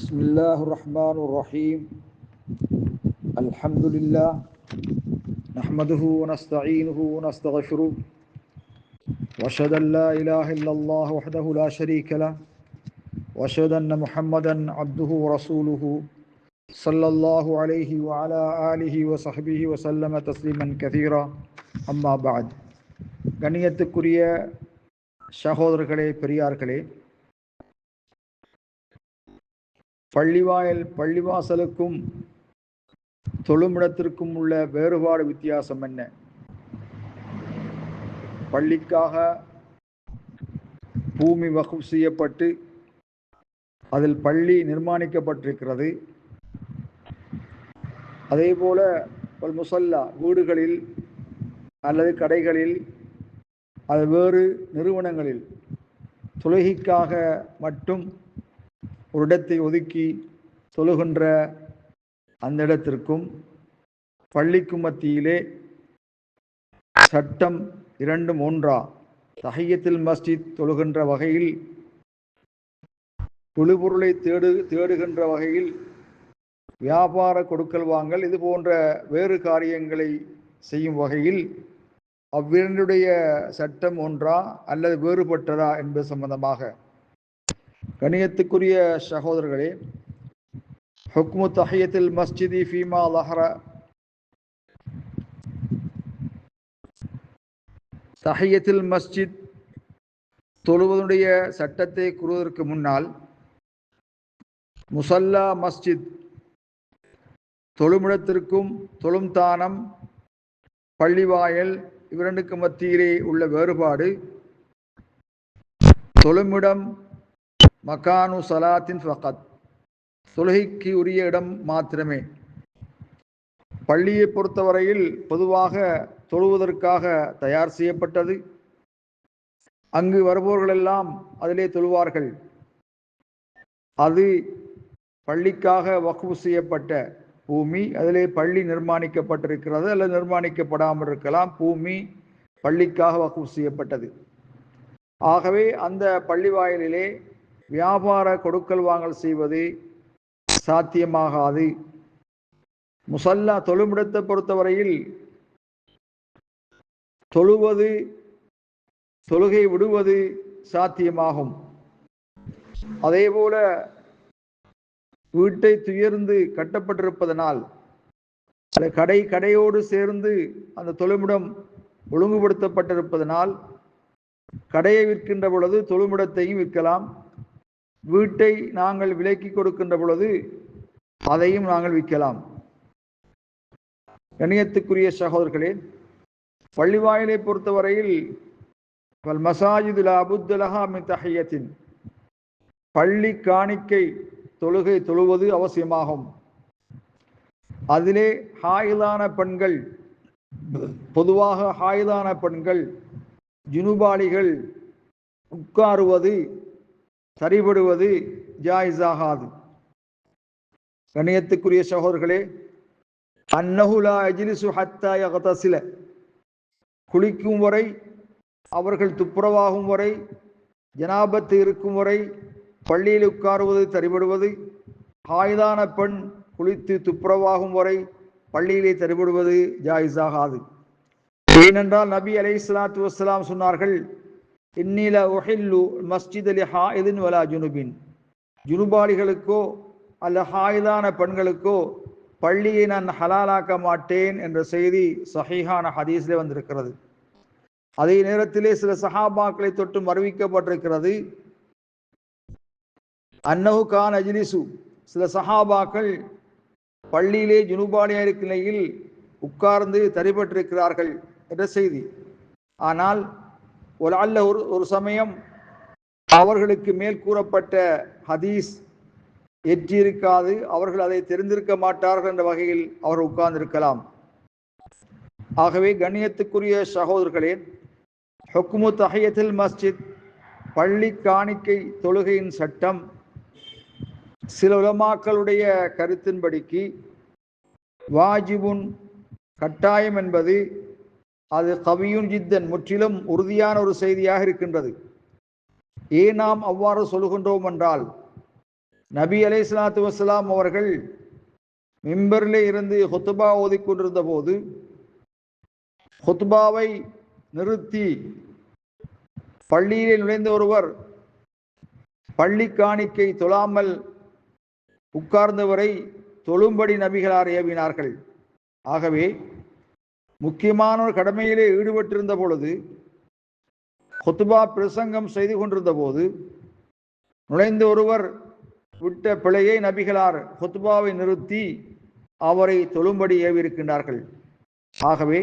بسم الله الرحمن الرحيم الحمد لله نحمده ونستعينه ونستغفره وأشهد أن لا إله إلا الله وحده لا شريك له وأشهد أن محمدا عبده ورسوله صلى الله عليه وعلى آله وصحبه وسلم تسليما كثيرا أما بعد கண்ணியத்துக்குரிய சகோதரர்களே பெரியார்களே, பள்ளிவாசலுக்கும் தொழுமிடத்திற்கும் உள்ள வேறுபாடு வித்தியாசம் என்ன? பள்ளிக்காக பூமி வக்ஃப் செய்யப்பட்டு அதில் பள்ளி நிர்மாணிக்கப்பட்டிருக்கிறது. அதே போல முசல்லா வீடுகளில் அல்லது கடைகளில் அது வேறு நிறுவனங்களில் தொழுகைக்காக மட்டும் ஒரு இடத்தை ஒதுக்கி தொழுகின்ற அந்த இடத்திற்கும் பள்ளிக்கும் மத்தியிலே சட்டம் இரண்டும் ஒன்றா? தஹிய்யத்துல் மஸ்ஜித் தொழுகின்ற வகையில், தொழுபொருளை தேடுகின்ற வகையில், வியாபார கொடுக்கல் வாங்கல் இது போன்ற வேறு காரியங்களை செய்யும் வகையில் அவ்விரண்டுடைய சட்டம் ஒன்றா அல்லது வேறுபட்டதா என்பது சம்பந்தமாக கணியத்துக்குரிய சகோதரர்களே, ஹுக்மு தஹிய்யத்துல் மஸ்ஜிதி ஃபீமா லஹர, தஹிய்யத்துல் மஸ்ஜித் தொழுவதுடைய சட்டத்தை கூறுவதற்கு முன்னால் முசல்லா மஸ்ஜித் தொழுமிடத்திற்கும் தொழும் தானம் பள்ளிவாயல் இவ்விரண்டுக்கு மத்தியிலே உள்ள வேறுபாடு. தொழுமிடம் மகானு சலாத்தின் ஃபகத், தொழுகைக்கு உரிய இடம் மாத்திரமே. பள்ளியை பொறுத்தவரையில் பொதுவாக தொழுவதற்காக தயார் செய்யப்பட்டது. அங்கு வருபவர்களெல்லாம் அதிலே தொழுவார்கள். அது பள்ளிக்காக வக்ஃப் செய்யப்பட்ட பூமி, அதிலே பள்ளி நிர்மாணிக்கப்பட்டிருக்கிறது அல்லது நிர்மாணிக்கப்படாமல் இருக்கலாம். பூமி பள்ளிக்காக வக்ஃப் செய்யப்பட்டது. ஆகவே அந்த பள்ளி வாயிலிலே வியாபார கொடுக்கல் வாங்கல் செய்வது சாத்தியமாகாது. முசல்லா தொழுமிடத்தை பொறுத்தவரையில் தொழுவது, தொழுகை விடுவது சாத்தியமாகும். அதேபோல வீட்டை துயர்ந்து கட்டப்பட்டிருப்பதனால் கடையோடு சேர்ந்து அந்த தொழுமிடம் ஒழுங்குபடுத்தப்பட்டிருப்பதனால் கடையை விற்கின்ற பொழுது தொழுமிடத்தையும் விற்கலாம். வீட்டை நாங்கள் விலைக்கு கொடுக்கின்ற பொழுது அதையும் நாங்கள் விற்கலாம். கண்ணியத்துக்குரிய சகோதரர்களே, பள்ளிவாயிலை பொறுத்தவரையில் மசாஜிது லா புத்த லஹா மின் தஹிய்யத்தின், பள்ளி காணிக்கை தொழுகை தொழுவது அவசியமாகும். அதிலே ஹாயிதான பெண்கள், பொதுவாக ஹாயிதான பெண்கள், ஜுனுபாலிகள் உட்காருவது சரிபடுவது ஜாயிஸாகாது. கண்ணியத்துக்குரிய சகோதரர்களே, அன்னஹு லா யஜ்லிசு ஹத்தா யக்தஸில, குளிக்கும் வரை, அவர்கள் துப்புரவாகும் வரை, ஜனாபத்து இருக்கும் வரை பள்ளியில் உட்காருவது தரிபடுவது. ஹாயிதான பெண் குளித்து துப்புரவாகும் வரை பள்ளியிலே தரிபடுவது ஜாயிஸாகாது. ஏனென்றால் நபி அலைஹிஸ்ஸலாத்து வஸ்ஸலாம் சொன்னார்கள், இன்னில உஹில்லு மஸ்ஜித் லி ஹாயிதின் வலா ஜுனுபின், ஜுனுபாலிகளுக்கோ அல்ல ஹாயிதான பெண்களுக்கோ பள்ளியை நான் ஹலாலாக்க மாட்டேன் என்ற செய்தி சஹீஹான ஹதீஸிலே வந்திருக்கிறது. அதே நேரத்திலே சில சஹாபாக்களை தொட்டும் அறிவிக்கப்பட்டிருக்கிறது, அன்னஹு கான அஜ்லிசு, சில சஹாபாக்கள் பள்ளியிலே ஜுனுபாலியா இருக்கும் நிலையில் உட்கார்ந்து தரிபட்டிருக்கிறார்கள் என்ற செய்தி. ஆனால் ஒரு சமயம் அவர்களுக்கு மேல் கூறப்பட்ட ஹதீஸ் எற்றியிருக்காது, அவர்கள் அதை தெரிந்திருக்க மாட்டார்கள் என்ற வகையில் அவர் உட்கார்ந்திருக்கலாம். ஆகவே கண்ணியத்துக்குரிய சகோதரர்களே, ஹுக்மு தஹிய்யத்துல் மஸ்ஜித் பள்ளி காணிக்கை தொழுகையின் சட்டம் சில உலமாக்களுடைய கருத்தின்படிக்கு வாஜிபுன் கட்டாயம் என்பது அது கவியுன் ஜித்தன் முற்றிலும் உறுதியான ஒரு செய்தியாக இருக்கின்றது. ஏன் நாம் அவ்வாறு சொல்கின்றோம் என்றால், நபி அலைஹிஸ்ஸலாத்து வஸ்ஸலாம் அவர்கள் மிம்பரிலே இருந்து ஹுத்பா ஓதிக்கொண்டிருந்த போது ஹுத்பாவை நிறுத்தி பள்ளியிலே நுழைந்த ஒருவர் பள்ளி காணிக்கை தொழாமல் உட்கார்ந்தவரை தொழும்படி நபிகளார் ஏவினார்கள். ஆகவே முக்கியமான ஒரு கடமையிலே ஈடுபட்டிருந்த பொழுது ஹுத்பா பிரசங்கம் செய்து கொண்டிருந்த போது நுழைந்த ஒருவர் விட்ட பிழையை நபிகளார் ஹுத்பாவை நிறுத்தி அவரை தொழும்படி ஏவியிருக்கின்றார்கள். ஆகவே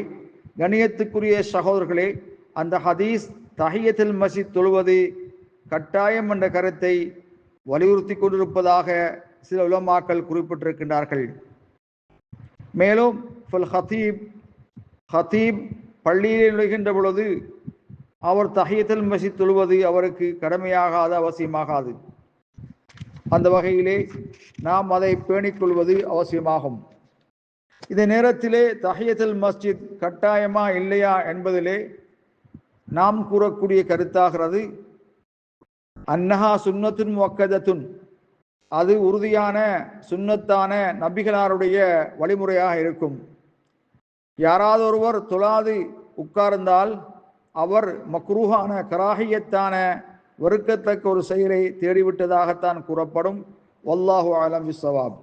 கணியத்துக்குரிய சகோதரர்களே, அந்த ஹதீஸ் தஹியத்துல் மஸ்ஜித் தொழுவது கட்டாயம் என்ற கருத்தை வலியுறுத்தி கொண்டிருப்பதாக சில உலமாக்கள் குறிப்பிட்டிருக்கின்றார்கள். மேலும் ஹத்தீப் பள்ளியிலே நுழைகின்ற பொழுது அவர் தஹியத்துல் மஸ்ஜித் தொழுவது அவருக்கு கடமையாகாது, அவசியமாகாது. அந்த வகையிலே நாம் அதை பேணிக்கொள்வது அவசியமாகும். இந்த நேரத்திலே தஹியத்துல் மஸ்ஜித் கட்டாயமா இல்லையா என்பதிலே நாம் கூறக்கூடிய கருத்தாகிறது அன்னஹா சுன்னத்துன் முஅக்கதத்துன், அது உறுதியான சுன்னத்தான நபிகளாருடைய வழிமுறையாக இருக்கும். யாராவது ஒருவர் தொழாது உட்கார்ந்தால் அவர் மக்ரூஹான கராஹியத்தான வெறுக்கத்தக்க ஒரு செயலை தேடிவிட்டதாகத்தான் கூறப்படும். வல்லாஹு அலம் பிஸ்ஸவாப்.